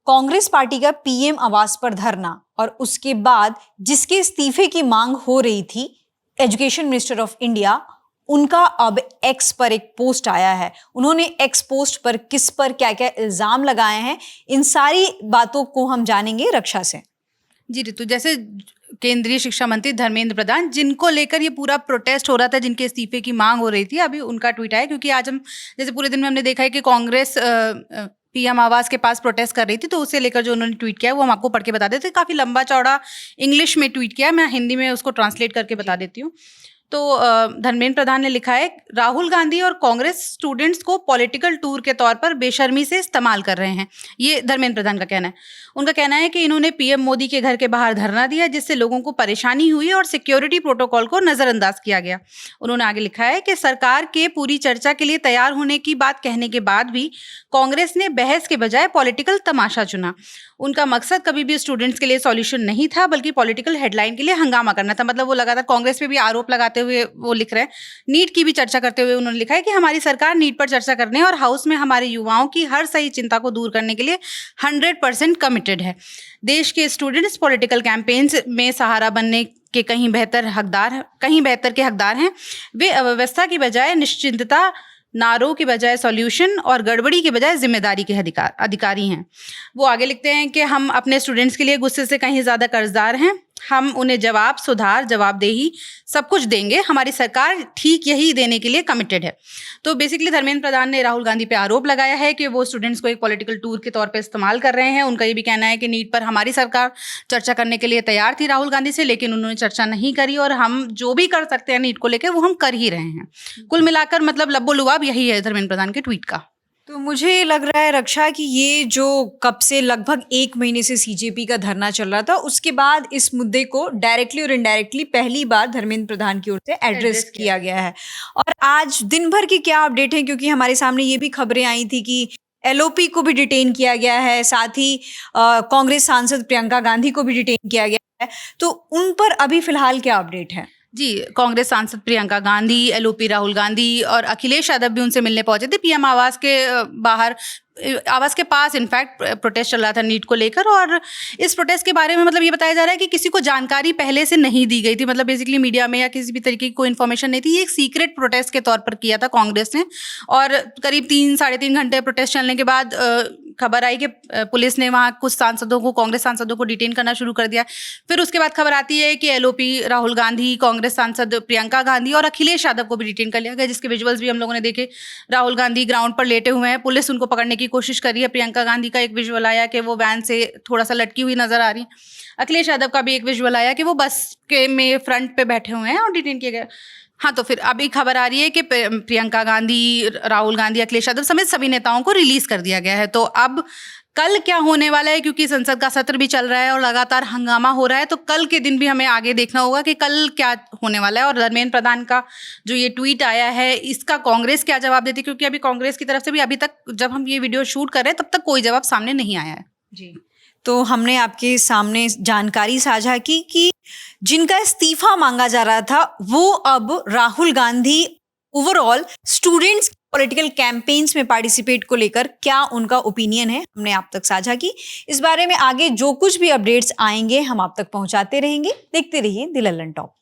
Congress party का PM आवास पर धरना और उसके बाद जिसके इस्तीफे की मांग हो रही थी, एजुकेशन मिनिस्टर ऑफ इंडिया, उनका अब एक्स पर एक पोस्ट आया है। उन्होंने एक्स पोस्ट पर किस पर क्या क्या इल्जाम लगाए हैं, इन सारी बातों को हम जानेंगे रक्षा से। जी ऋतु, जैसे केंद्रीय शिक्षा मंत्री धर्मेंद्र प्रधान, जिनको लेकर ये पूरा प्रोटेस्ट हो रहा था, जिनके इस्तीफे की मांग हो रही थी, अभी उनका ट्वीट आया। क्योंकि आज हम जैसे पूरे दिन में हमने देखा है कि कांग्रेस पीएम आवास के पास प्रोटेस्ट कर रही थी, तो उससे लेकर जो उन्होंने ट्वीट किया है वो हम आपको पढ़ के बता देते हैं। काफ़ी लंबा चौड़ा इंग्लिश में ट्वीट किया है, मैं हिंदी में उसको ट्रांसलेट करके बता देती हूँ। तो धर्मेंद्र प्रधान ने लिखा है, राहुल गांधी और कांग्रेस स्टूडेंट्स को पॉलिटिकल टूर के तौर पर बेशर्मी से इस्तेमाल कर रहे हैं। ये धर्मेंद्र प्रधान का कहना है। उनका कहना है कि इन्होंने पीएम मोदी के घर के बाहर धरना दिया, जिससे लोगों को परेशानी हुई और सिक्योरिटी प्रोटोकॉल को नजरअंदाज किया गया। उन्होंने आगे लिखा है कि सरकार के पूरी चर्चा के लिए तैयार होने की बात कहने के बाद भी कांग्रेस ने बहस के बजाय पॉलिटिकल तमाशा चुना। उनका मकसद कभी भी स्टूडेंट्स के लिए सॉल्यूशन नहीं था, बल्कि पॉलिटिकल हेडलाइन के लिए हंगामा करना था। मतलब वो लगातार कांग्रेस पे भी आरोप लगाते हुए वो लिख रहे हैं। नीट की भी चर्चा करते हुए उन्होंने लिखा है कि हमारी सरकार नीट पर चर्चा करने और हाउस में हमारे युवाओं की हर सही चिंता को दूर करने के लिए 100% कमिटेड है। देश के स्टूडेंट्स पॉलिटिकल कैंपेन्स में सहारा बनने के कहीं बेहतर के हकदार हैं। वे अव्यवस्था की बजाय निश्चिंतता, नारों के बजाय सॉल्यूशन और गड़बड़ी के बजाय जिम्मेदारी के अधिकारी हैं। वो आगे लिखते हैं कि हम अपने स्टूडेंट्स के लिए गुस्से से कहीं ज़्यादा कर्जदार हैं। हम उन्हें जवाब, सुधार, जवाबदेही सब कुछ देंगे। हमारी सरकार ठीक यही देने के लिए कमिटेड है। तो बेसिकली धर्मेंद्र प्रधान ने राहुल गांधी पे आरोप लगाया है कि वो स्टूडेंट्स को एक पॉलिटिकल टूर के तौर पे इस्तेमाल कर रहे हैं। उनका ये भी कहना है कि नीट पर हमारी सरकार चर्चा करने के लिए तैयार थी राहुल गांधी से, लेकिन उन्होंने चर्चा नहीं करी और हम जो भी कर सकते हैं नीट को लेकर वो हम कर ही रहे हैं। कुल मिलाकर मतलब लब्बो-लुआब यही है धर्मेंद्र प्रधान के ट्वीट का। तो मुझे लग रहा है रक्षा कि ये जो कब से लगभग 1 महीने से सीजेपी का धरना चल रहा था, उसके बाद इस मुद्दे को डायरेक्टली और इनडायरेक्टली पहली बार धर्मेंद्र प्रधान की ओर से एड्रेस किया गया है। और आज दिन भर की क्या अपडेट है, क्योंकि हमारे सामने ये भी खबरें आई थी कि एलओपी को भी डिटेन किया गया है, साथ ही कांग्रेस सांसद प्रियंका गांधी को भी डिटेन किया गया है। तो उन पर अभी फिलहाल क्या अपडेट है? जी, कांग्रेस सांसद प्रियंका गांधी, एलओपी राहुल गांधी और अखिलेश यादव भी उनसे मिलने पहुंचे थे। पीएम आवास के बाहर, आवास के पास इनफैक्ट प्रोटेस्ट चल रहा था नीट को लेकर। और इस प्रोटेस्ट के बारे में मतलब ये बताया जा रहा है कि किसी को जानकारी पहले से नहीं दी गई थी। मतलब बेसिकली मीडिया में या किसी भी तरीके की कोई इन्फॉर्मेशन नहीं थी। ये एक सीक्रेट प्रोटेस्ट के तौर पर किया था कांग्रेस ने। और करीब 3-3.5 घंटे प्रोटेस्ट चलने के बाद खबर आई कि पुलिस ने वहाँ कुछ सांसदों को, कांग्रेस सांसदों को डिटेन करना शुरू कर दिया। फिर उसके बाद खबर आती है कि एलओपी राहुल गांधी, कांग्रेस सांसद प्रियंका गांधी और अखिलेश यादव को भी डिटेन कर लिया गया, जिसके विजुअल्स भी हम लोगों ने देखे। राहुल गांधी ग्राउंड पर लेटे हुए हैं, पुलिस उनको पकड़ने की कोशिश कर रही है। प्रियंका गांधी का एक विजुअल आया कि वो वैन से थोड़ा सा लटकी हुई नजर आ रही है। अखिलेश यादव का भी एक विजुअल आया कि वो बस के में फ्रंट पे बैठे हुए हैं और डिटेन किए गए। हाँ, तो फिर अभी खबर आ रही है कि प्रियंका गांधी, राहुल गांधी, अखिलेश यादव समेत सभी नेताओं को रिलीज कर दिया गया है। तो अब कल क्या होने वाला है, क्योंकि संसद का सत्र भी चल रहा है और लगातार हंगामा हो रहा है, तो कल के दिन भी हमें आगे देखना होगा कि कल क्या होने वाला है। और धर्मेंद्र प्रधान का जो ये ट्वीट आया है, इसका कांग्रेस क्या जवाब देती है, क्योंकि अभी कांग्रेस की तरफ से भी अभी तक जब हम ये वीडियो शूट कर रहे हैं तब तक कोई जवाब सामने नहीं आया है। जी, तो हमने आपके सामने जानकारी साझा की कि जिनका इस्तीफा मांगा जा रहा था वो अब Rahul Gandhi overall students political campaigns में पार्टिसिपेट को लेकर क्या उनका ओपिनियन है, हमने आप तक साझा की। इस बारे में आगे जो कुछ भी अपडेट्स आएंगे हम आप तक पहुंचाते रहेंगे। देखते रहिए द लल्लन टॉप।